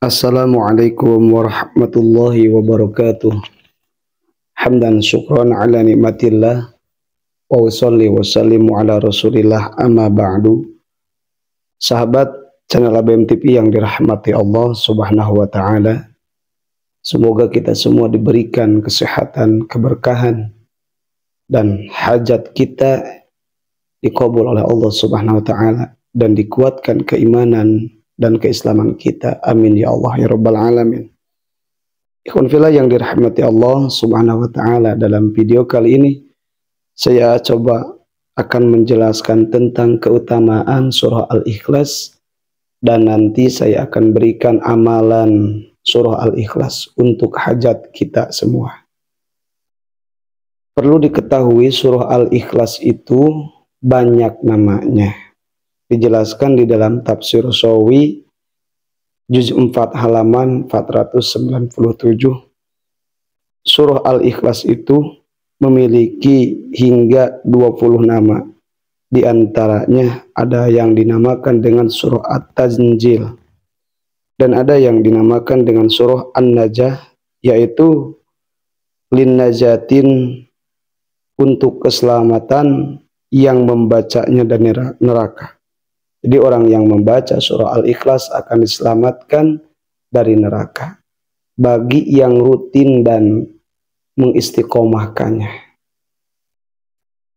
Assalamualaikum warahmatullahi wabarakatuh. Hamdan syukran ala nikmatillah wa usolli wa sallimu ala rasulillah amma ba'du. Sahabat channel ABM TV yang dirahmati Allah subhanahu wa ta'ala, semoga kita semua diberikan kesehatan, keberkahan, dan hajat kita dikabul oleh Allah subhanahu wa ta'ala, dan dikuatkan keimanan dan keislaman kita. Amin ya Allah ya rabbal alamin. Ikhwan fillah yang dirahmati Allah subhanahu wa ta'ala, dalam video kali ini saya coba akan menjelaskan tentang keutamaan surah Al-Ikhlas, dan nanti saya akan berikan amalan surah Al-Ikhlas untuk hajat kita semua. Perlu diketahui surah Al-Ikhlas itu banyak namanya. Dijelaskan di dalam tafsir Sawi juz 4 halaman 497. Surah Al-Ikhlas itu memiliki hingga 20 nama. Di antaranya ada yang dinamakan dengan surah At-Tanzil, dan ada yang dinamakan dengan surah An-Najah, yaitu lin-najatin, untuk keselamatan yang membacanya dari neraka. Jadi orang yang membaca surah Al-Ikhlas akan diselamatkan dari neraka bagi yang rutin dan mengistiqomahkannya.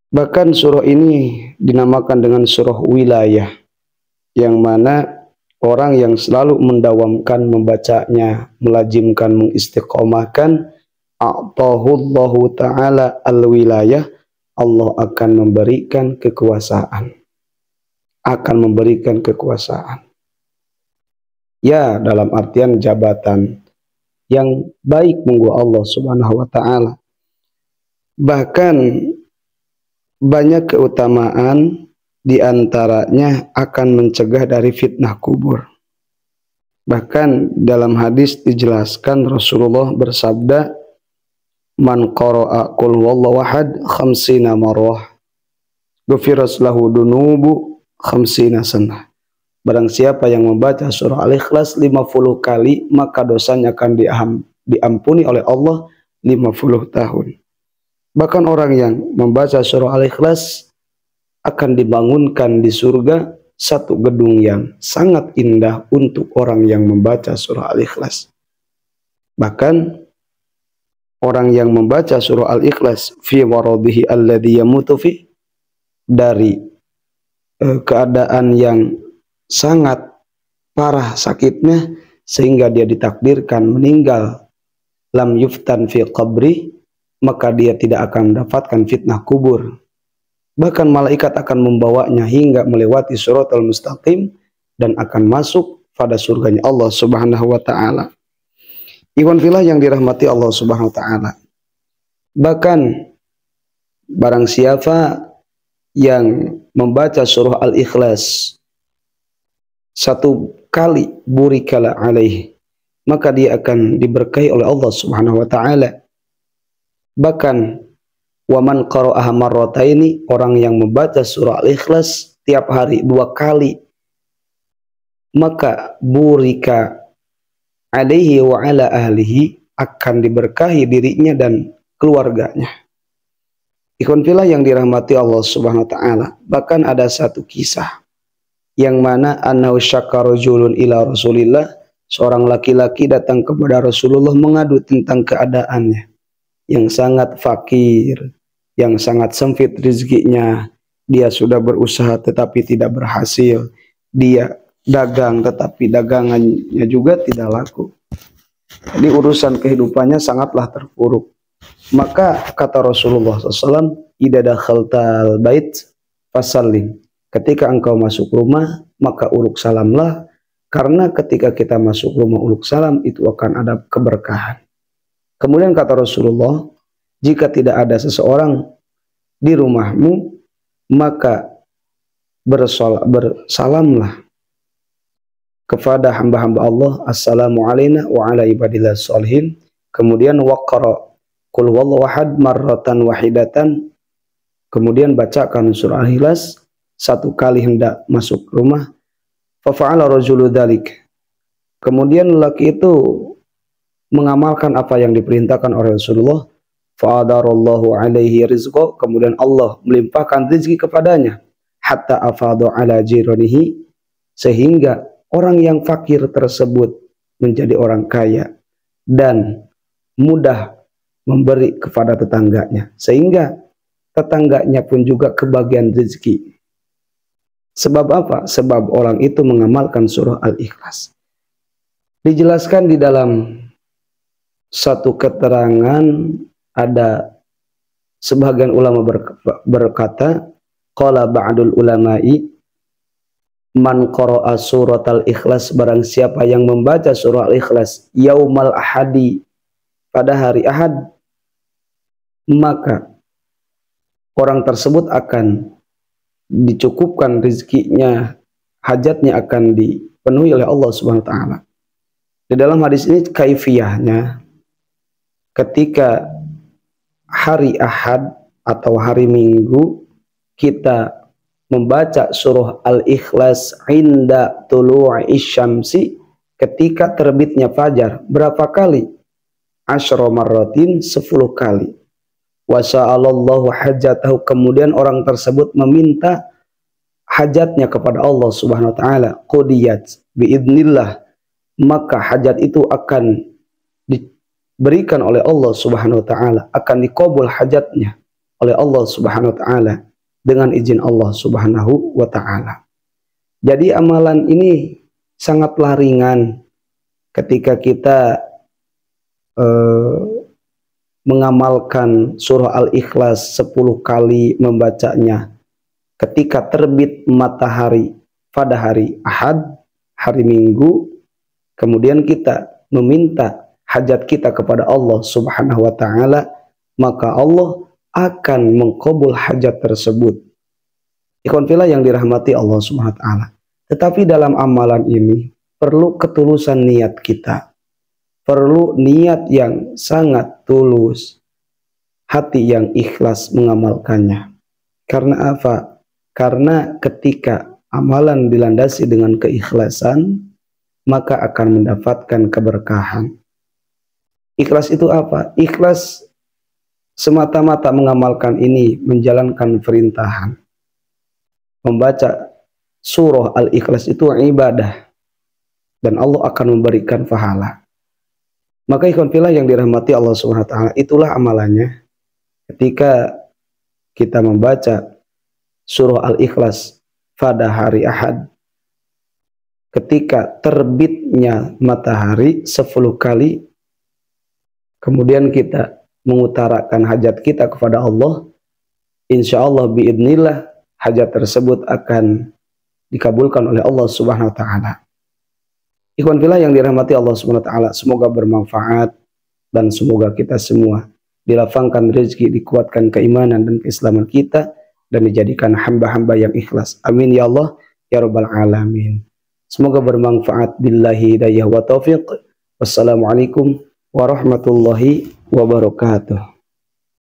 Bahkan surah ini dinamakan dengan surah wilayah, yang mana orang yang selalu mendawamkan membacanya, melazimkan, mengistiqomahkan, a'tahullahu ta'ala al-wilayah, Allah akan memberikan kekuasaan. Ya, dalam artian jabatan yang baik munggu Allah subhanahu wa ta'ala. Bahkan banyak keutamaan, diantaranya akan mencegah dari fitnah kubur. Bahkan dalam hadis dijelaskan Rasulullah bersabda, man qara'a qul huwallahu ahad khamsina marwah ghufirat lahu dunubu khamsina sanah. Barang siapa yang membaca surah Al-Ikhlas 50 kali, maka dosanya akan diampuni oleh Allah 50 tahun. Bahkan orang yang membaca surah Al-Ikhlas akan dibangunkan di surga satu gedung yang sangat indah untuk orang yang membaca surah Al-Ikhlas. Bahkan orang yang membaca surah Al-Ikhlas fi waradihi alladhi yamutu fi, dari keadaan yang sangat parah sakitnya sehingga dia ditakdirkan meninggal, lam yuftan fi qabri, maka dia tidak akan mendapatkan fitnah kubur. Bahkan malaikat akan membawanya hingga melewati siratal mustaqim dan akan masuk pada surganya Allah subhanahu wa ta'ala. Ikhwan fillah yang dirahmati Allah subhanahu wa ta'ala. Bahkan barang siapa yang membaca surah Al-Ikhlas satu kali, burikala alaihi, maka dia akan diberkahi oleh Allah subhanahu wa ta'ala. Bahkan waman qara'aha marrataini, orang yang membaca surah Al-Ikhlas tiap hari 2 kali, maka burika alaihi wa ala ahlihi, akan diberkahi dirinya dan keluarganya. Ikhwan fillah yang dirahmati Allah subhanahu wa ta'ala. Bahkan ada satu kisah yang mana annahu syakka rajulun ila Rasulillah, seorang laki-laki datang kepada Rasulullah mengadu tentang keadaannya yang sangat fakir, yang sangat sempit rezekinya. Dia sudah berusaha tetapi tidak berhasil. Dia dagang tetapi dagangannya juga tidak laku. Jadi urusan kehidupannya sangatlah terpuruk. Maka kata Rasulullah SAW, idza dakhaltal bait fasallim, ketika engkau masuk rumah maka uruk salamlah, karena ketika kita masuk rumah uruk salam itu akan ada keberkahan. Kemudian kata Rasulullah, jika tidak ada seseorang di rumahmu maka bersalamlah kepada hamba-hamba Allah, assalamu alaina wa ala ibadillah sholihin. Kemudian waqara qul huwallahu ahad marratan wahidatan, kemudian bacakan surah Al-Ikhlas 1 kali hendak masuk rumah. Fa fa'ala rajulu dzalik, Kemudian lelaki itu mengamalkan apa yang diperintahkan oleh Rasulullah, fa'adarallahu alaihi rizqo, kemudian Allah melimpahkan rezeki kepadanya, hatta afadu ala jiranihi, sehingga orang yang fakir tersebut menjadi orang kaya dan mudah memberi kepada tetangganya, sehingga tetangganya pun juga kebagian rezeki. Sebab apa? Sebab orang itu mengamalkan surah Al-Ikhlas. Dijelaskan di dalam satu keterangan, ada sebagian ulama berkata, qala ba'dul ulama'i, man qara'a surat Al-Ikhlas, barang siapa yang membaca surah Al-Ikhlas yaumal ahadi, pada hari Ahad, maka orang tersebut akan dicukupkan rezekinya, hajatnya akan dipenuhi oleh Allah Subhanahu wa taala. Di dalam hadis ini kaifiyahnya, ketika hari Ahad atau hari Minggu kita membaca surah Al-Ikhlas inda tulu'i syamsi, ketika terbitnya fajar, berapa kali? Asyra marratin, 10 kali. Wa sa'alallahu hajatahu, kemudian orang tersebut meminta hajatnya kepada Allah Subhanahu wa taala, qudiyat biidznillah, maka hajat itu akan diberikan oleh Allah Subhanahu wa taala, akan dikabul hajatnya oleh Allah Subhanahu wa taala dengan izin Allah Subhanahu wa taala. Jadi amalan ini sangatlah ringan ketika kita mengamalkan surah Al-Ikhlas 10 kali membacanya ketika terbit matahari pada hari Ahad, hari Minggu, kemudian kita meminta hajat kita kepada Allah Subhanahu wa taala, maka Allah akan mengkabul hajat tersebut. Ikhwan fillah yang dirahmati Allah Subhanahu wa taala. Tetapi dalam amalan ini perlu ketulusan niat kita. Perlu niat yang sangat tulus, hati yang ikhlas mengamalkannya. Karena apa? Karena ketika amalan dilandasi dengan keikhlasan, maka akan mendapatkan keberkahan. Ikhlas itu apa? Ikhlas semata-mata mengamalkan ini, menjalankan perintahan. Membaca surah Al-Ikhlas itu ibadah, dan Allah akan memberikan pahala. Maka ikhwan fillah yang dirahmati Allah Subhanahu wa taala, itulah amalannya ketika kita membaca surah Al-Ikhlas pada hari Ahad, ketika terbitnya matahari 10 kali, kemudian kita mengutarakan hajat kita kepada Allah, insya Allah biidznillah hajat tersebut akan dikabulkan oleh Allah Subhanahu wa taala. Ikhwan fillah yang dirahmati Allah Subhanahu wa taala, semoga bermanfaat dan semoga kita semua dilapangkan rezeki, dikuatkan keimanan dan keislaman kita, dan dijadikan hamba-hamba yang ikhlas. Amin ya Allah ya rabbal alamin. Semoga bermanfaat. Billahi hidayah wa taufiq. Wassalamualaikum warahmatullahi wabarakatuh.